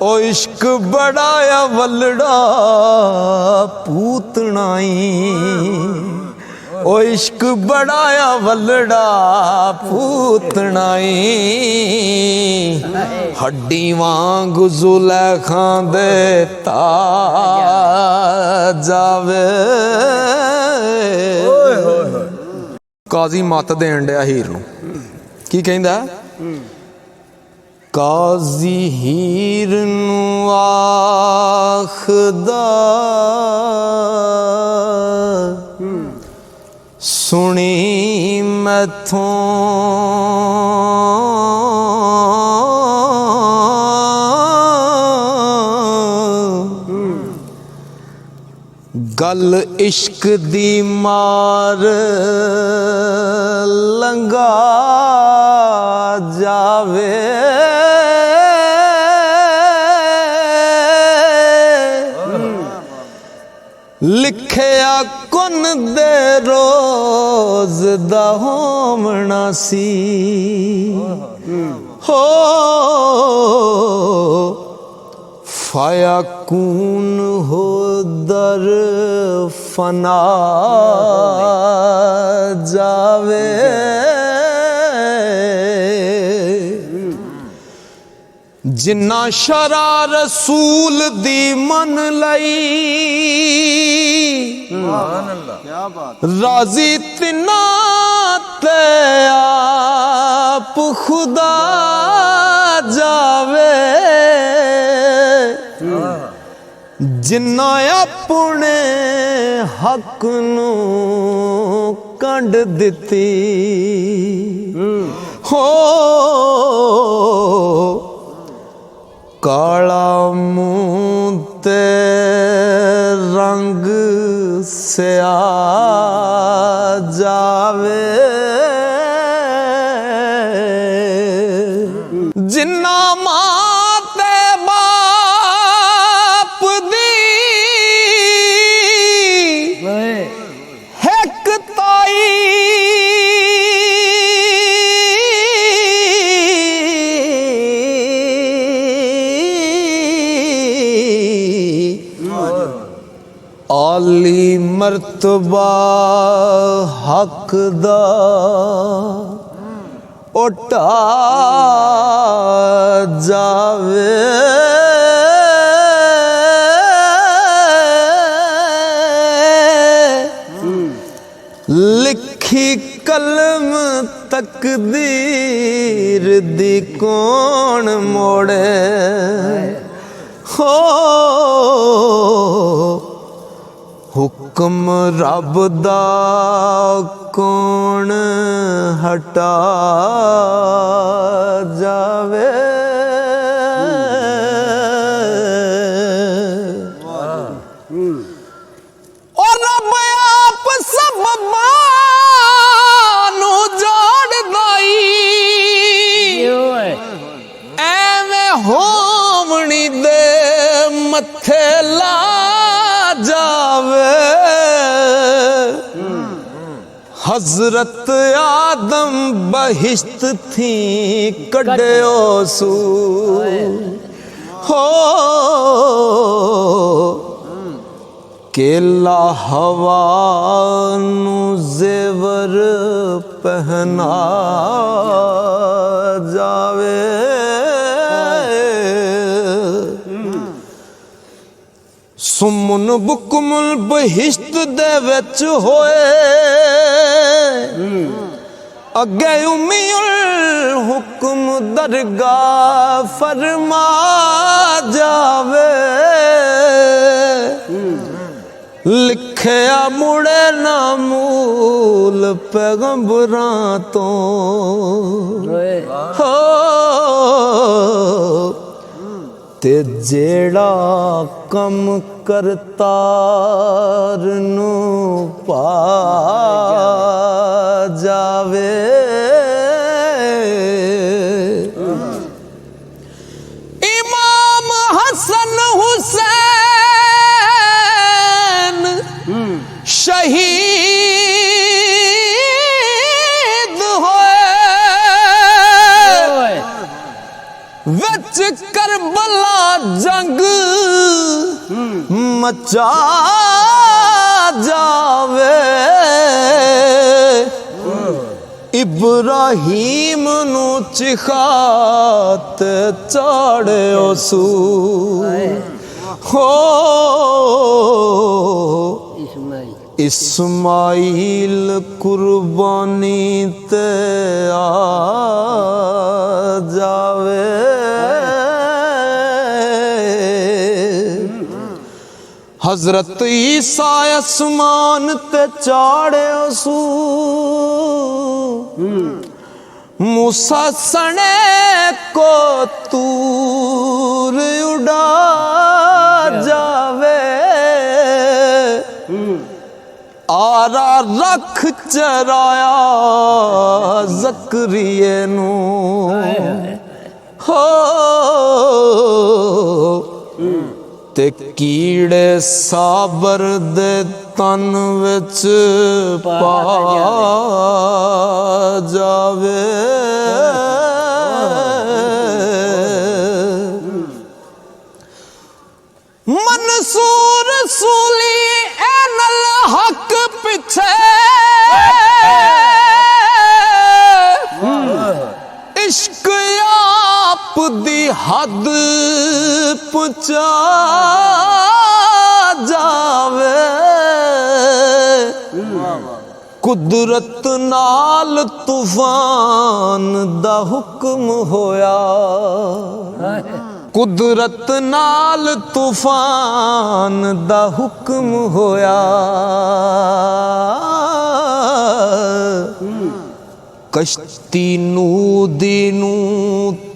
ओ इश्क बड़ाया वलड़ा पूतनाई, ओ इश्क बड़ाया वलड़ा पूतनाई, हड्डी वांग जुलेखां दे जावे। काजी मत देन दिया हीर नूं की कहंदा, काजी हीर नूं आखदा सुनी मैथों गल इश्क दी मार लंगा जावे। लिखया कुन दे रोज दा होमना सी, हो फाया कून हो दर फना जावे। जिन्ना शरा रसूल दी मन लई, राजी तिना ते आप खुदा जावे। जिन्ना अपने हक नू कंड दिती, हो काला मुंह ते रंग सिया जावे। जिन्ना मां ते बाप दी हिक ताई, आली मर्तबा हक दा उठा जावे। लिखी कलम तकदीर दी कौन मोड़े, हो हुक्म रब दा कौन हटा जावे। और रब आप सबबां नू जोड़ दाई, एवें होमनी दे मथे ला जावे। हजरत आदम बहिश्त थी कड्यो सू, हो केला हवा नू जेवर पहना जावे। सुमन बुकमुल बहिश्त दे विच होए, अगे उम्मीउल हुक्म दरगाह फरमा जावे। लिखया मुड़े ना मूल पैगंबरां तो, हो ते जेड़ा कम करतार नू पा जावे। इमाम हसन हुसैन शहीद होए, विच करबला मचा जावे इब्राहिम नु चिखात चाड़ियो सू हो इस्माइल कुर्बानी ते आ जावे हजरत ईसा आसमान ते चाड़ियो सू मूसा सने को तूर उड़ा जावे आरा रख चराया ज़करिया नू हो ते कीड़े साबर दे तन विच पा जावे मंसूर सूली एनल हक पिछे इश्क आप दी हद पहुंचा जावे कुदरत नाल तूफान दा हुक्म होया कुदरत नाल तूफान दा हुक्म होया कश्ती नूदी नू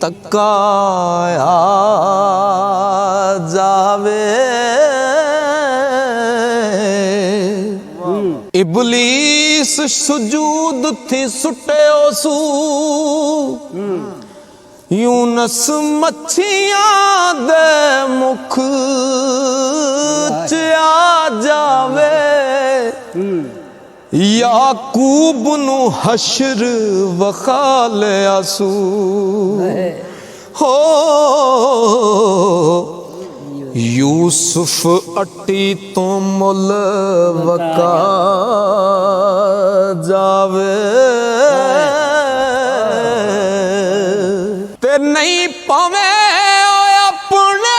तकाया जावे इबलीस सुजूद थी सुटियो सू यूनस मच्छियां दे मुख च आ जावे याकूब नु हशर वखाले आसू हो यूसुफ अट्टी तो मुल वका जावे ते नहीं पावे अपने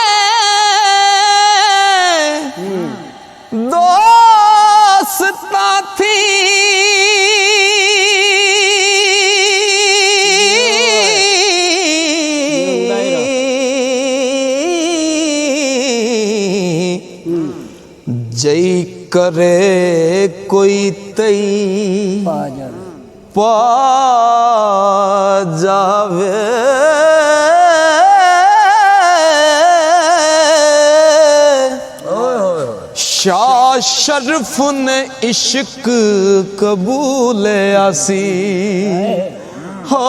दोस्ता थी जय करे कोई तई पा जावे शाह शर्फ ने इश्क कबूल आसी हो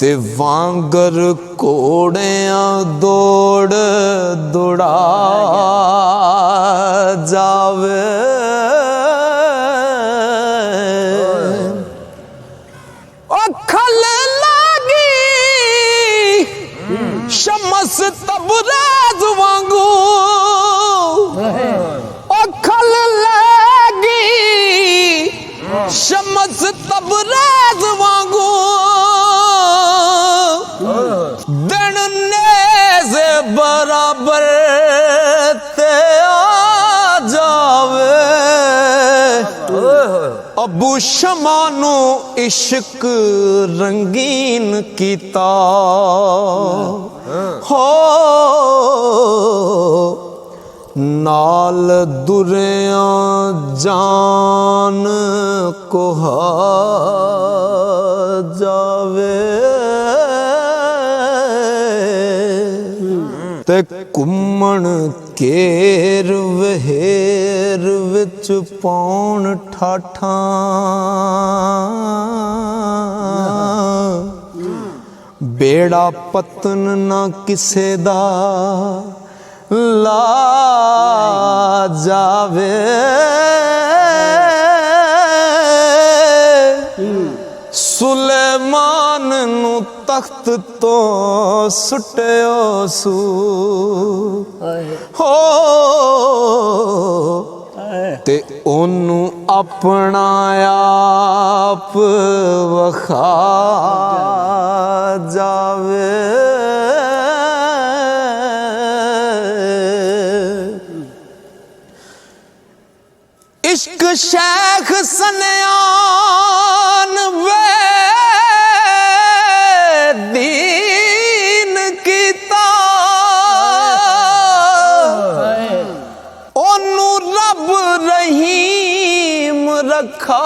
ते वांगर कोड़ियां दौड़ दौड़ा जावे अखल लागी शमस तबरेज वांगू अखल लागी शमस तबरेज वांगू दिन नेज़े बराबर ते आ जावे अबू शमानो इश्क रंगीन कीता हो नाल दुरियां जान को जावे ते कुम्मण केर वहेर विच पौन ठाठा बेड़ा पतन ना किसे दा ला जावे सुलेमान नू तख्त तो सुटियो सू हो ते ओनू अपना आप वखा जावे इश्क शेख सनयान वे दीन कीता ओनू रब रहीम रखा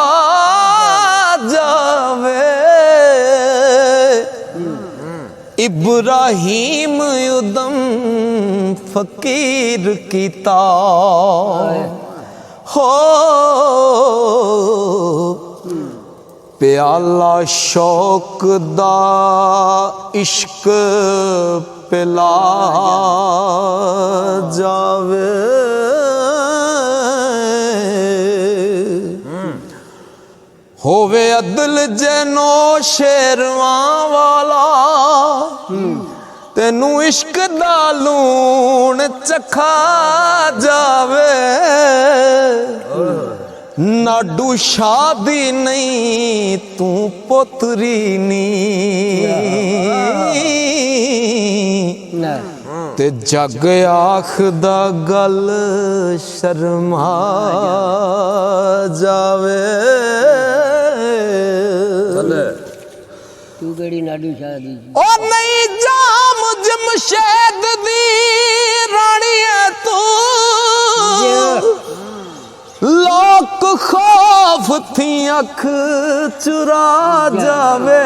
जावे इब्राहीम उदम फकीर कीता हो प्याला शौक दा इश्क पिला जावे होवे अदल जैनो शेरवां वाला तेनू इश्क दा लूण चखा जावे नाडू शादी नहीं तू पोतरी नी ते जग आखदा गल शर्मा जावे तू केड़ी नाडू शादी ओ नहीं जाम जमशेद दी रानी है तू लोक खौफ थी अख चुरा जावे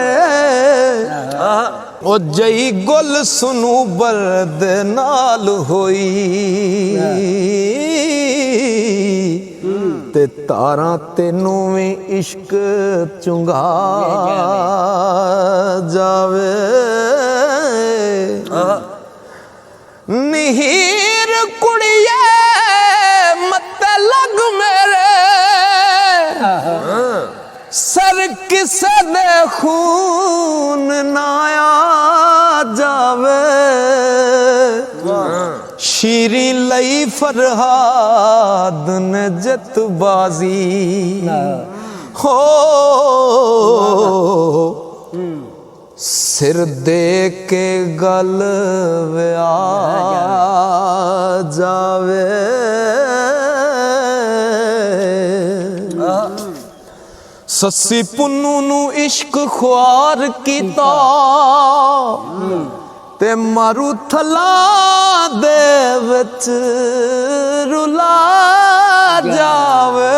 ओ जई गुल सुनू बरद नाल होई ते तारा तेनू में इश्क चुंगा जावे नीर कुड़िए मत लग मेरे सर किसे दे खून नाया जावे शीरी लई फरहाद ने जतबाजी हो सिर दे के गल व्या जावे सस्सी पुन्नू नू इश्क ख्वार कीता ते मारू थला दे विच रुला जावे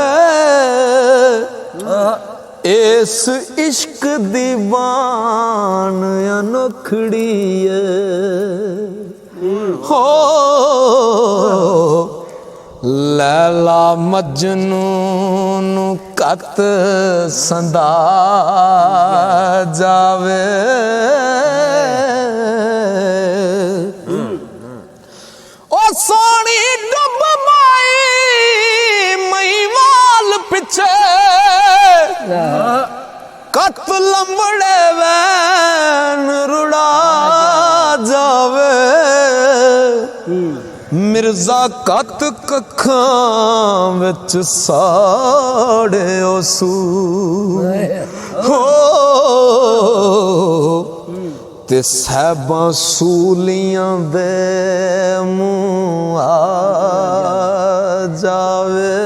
इस इश्क दी बान अनोखड़ी हो लैला मजनू नू कत संदा जावे ओ सोनी डुब माई मई वाल पिछे कत लंबड़े वैन रुड़ा जावे मिर्जा कत कखां विच साड़े ओसू हो ते सहबां सूलियां दे मुँह आ जावे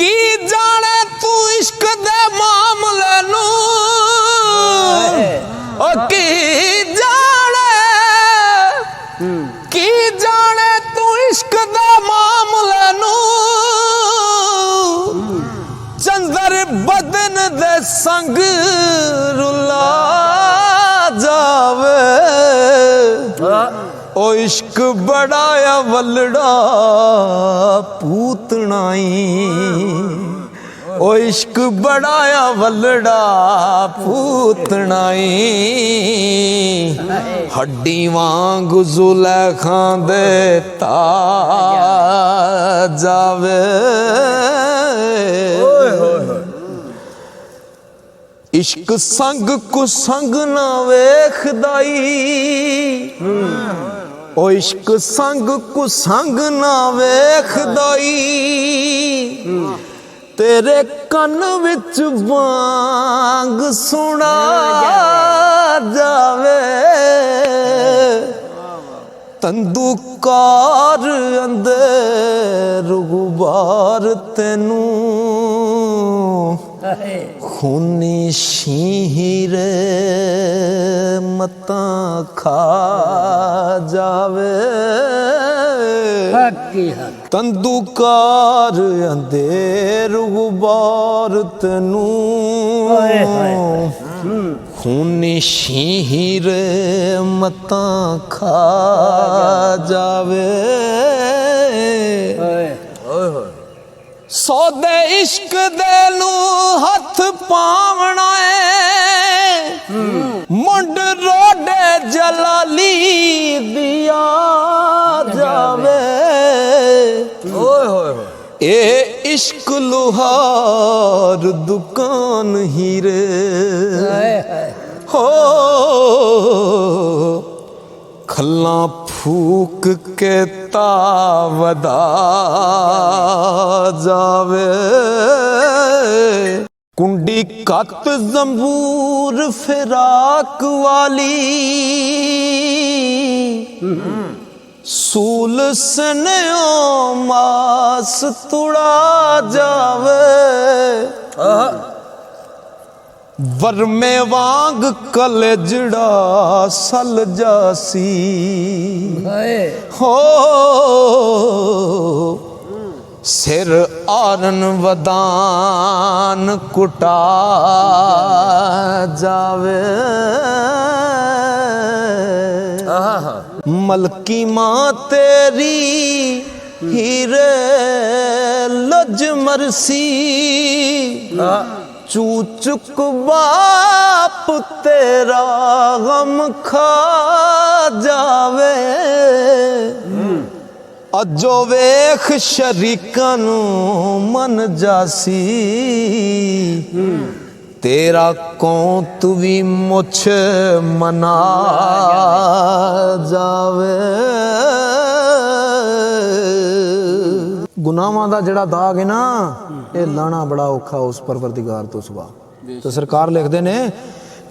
की जाने तू इश्क दे मामले नू ओ की जाने तू इश्क दे मामले नू चंदर बदन दे संग रुला जावे ओ इश्क बड़ाया वलड़ा पूतनाई ओ इश्क बड़ाया वलड़ा पूतनाई हड्डी वांग जुलेखां दे ता जावे इश्क संग कुसंग ना वेखदाई ओ इश्क संग कुसंग ना वेखदाई तेरे कन विच बांग सुना जावे तंदूकार अंदर गुबार तेनू खूनी शीरे मता खा जावे तंदूकार अंधेर गुबार तेनू खूनी शीर मता खा जावे सौदे इश्क दे नू हथ पावना है मुंड रोडे जलाली दिया जावे ए इश्क लुहार दुकान हीरे हो खल्ला फूक के तावदा जावे कुंडी कत जंबूर फिराक वाली सूल सन्यो मास तुड़ा जावे वर्मे वांग कलेजड़ा सल जासी हो सिर आरन वदान कुटा जावे मलकी माँ तेरी हीरे लज मरसी चूचुक बाप तेरा गम खा जावे अजो वेख शरीकां नू मन जासी तेरा कौं तू भी मुछ मना जावे गुनाहां दा जिहड़ा दाग है ना ये लाना बड़ा औखा उस परवरदिगार तो सुबह तो सरकार लिखते ने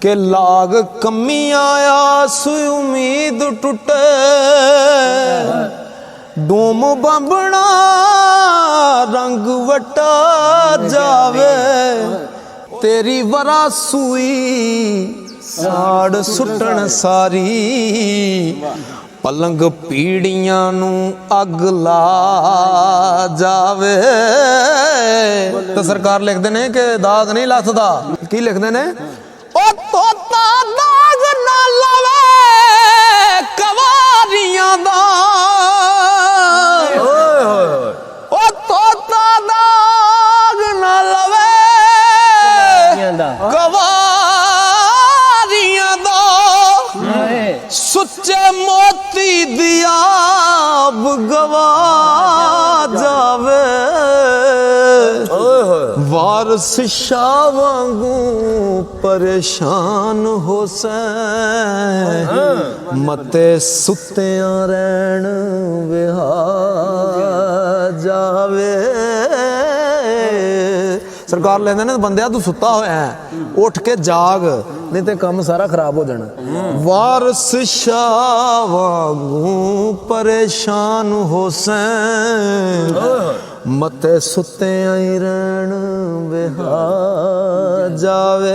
कि लाग कमी आया सु उम्मीद टुटे डोम बंबना रंग वटा जावे तेरी वरा सुई साड़ सुटन सारी पलंग पीड़ियां नू अग ला जावे तो सरकार लिखते ने कि दाग नहीं लथदा की लिखते ने ओ तोता दाग ना लवे कवारियां दा ओ तोता दाग ना लवे कवारियां दा सुच्चे मोती दिया गवा जावे वारस शाह वांगू परेशान हो से मते सुत्तियां रहन विहा जावे सरकार लेंदे ने बंदिया तू सुता होया है उठ के जाग नहीं तो काम सारा खराब हो जाना वारस शाह वांगू परेशान हो से मते सुते आई रहन विहा जावे